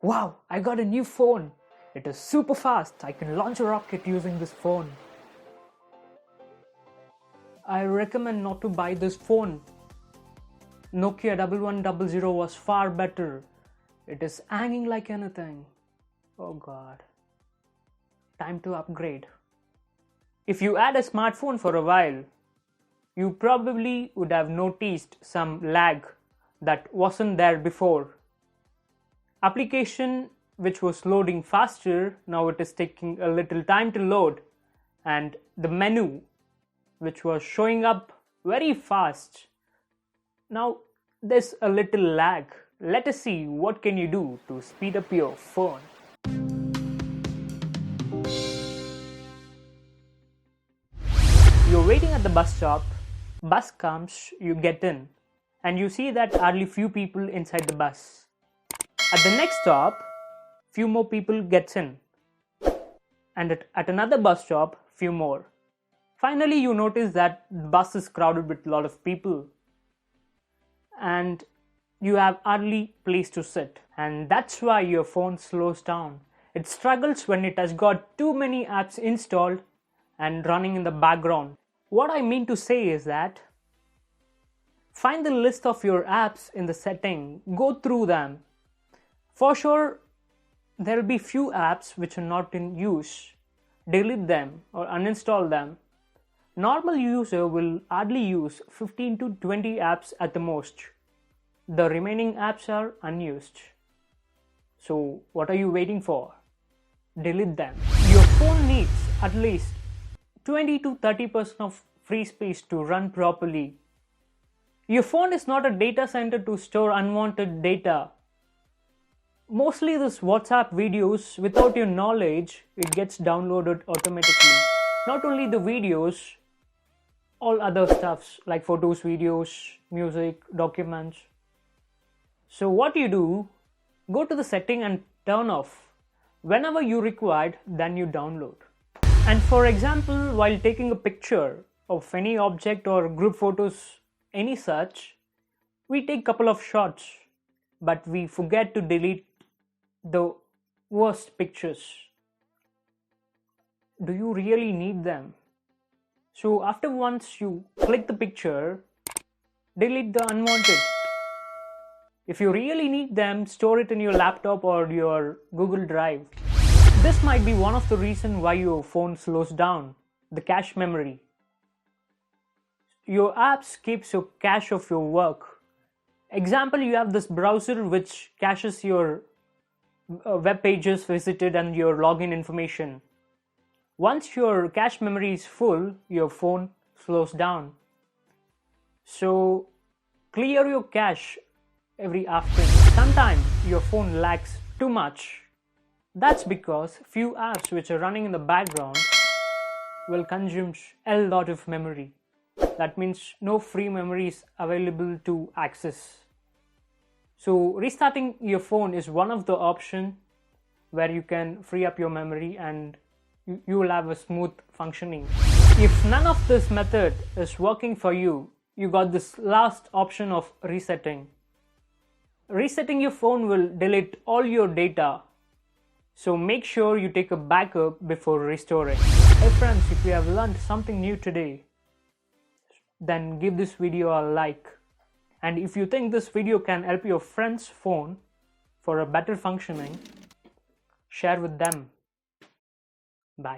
Wow, I got a new phone. It is super fast. I can launch a rocket using this phone. I recommend not to buy this phone. Nokia 1100 was far better. It is hanging like anything. Oh god. Time to upgrade. If you had a smartphone for a while, you probably would have noticed some lag that wasn't there before. Application which was loading faster, now it is taking a little time to load, and the menu which was showing up very fast, now there's a little lag. Let us see what can you do to speed up your phone. You're waiting at the bus stop, bus comes, you get in, and you see that hardly few people inside the bus. At the next stop, few more people gets in, and at another bus stop, few more. Finally, you notice that the bus is crowded with a lot of people, and you have hardly place to sit, and that's why your phone slows down. It struggles when it has got too many apps installed and running in the background. What I mean to say is that find the list of your apps in the setting, go through them. For sure, there will be few apps which are not in use. Delete them or uninstall them. Normal user will hardly use 15 to 20 apps at the most. The remaining apps are unused. So what are you waiting for? Delete them. Your phone needs at least 20 to 30% of free space to run properly. Your phone is not a data center to store unwanted data. Mostly this WhatsApp videos, without your knowledge, it gets downloaded automatically. Not only the videos, all other stuffs like photos, videos, music, documents. So what you do, go to the setting and turn off. Whenever you required, then you download. And for example, while taking a picture of any object or group photos, any such, we take couple of shots, but we forget to delete the worst pictures. Do you really need them? So after once you click the picture, delete the unwanted. If you really need them, store it in your laptop or your Google Drive. This might be one of the reasons why your phone slows down, the cache memory. Your apps keeps your cache of your work. Example, you have this browser which caches your web pages visited and your login information. Once your cache memory is full, your phone slows down. So clear your cache every afternoon. Sometimes your phone lags too much. That's because few apps which are running in the background will consume a lot of memory. That means no free memory is available to access. So restarting your phone is one of the options where you can free up your memory and you will have a smooth functioning. If none of this method is working for you, you got this last option of resetting. Resetting your phone will delete all your data. So make sure you take a backup before restoring. Hey friends, if you have learned something new today, then give this video a like. And if you think this video can help your friend's phone for a better functioning, share with them.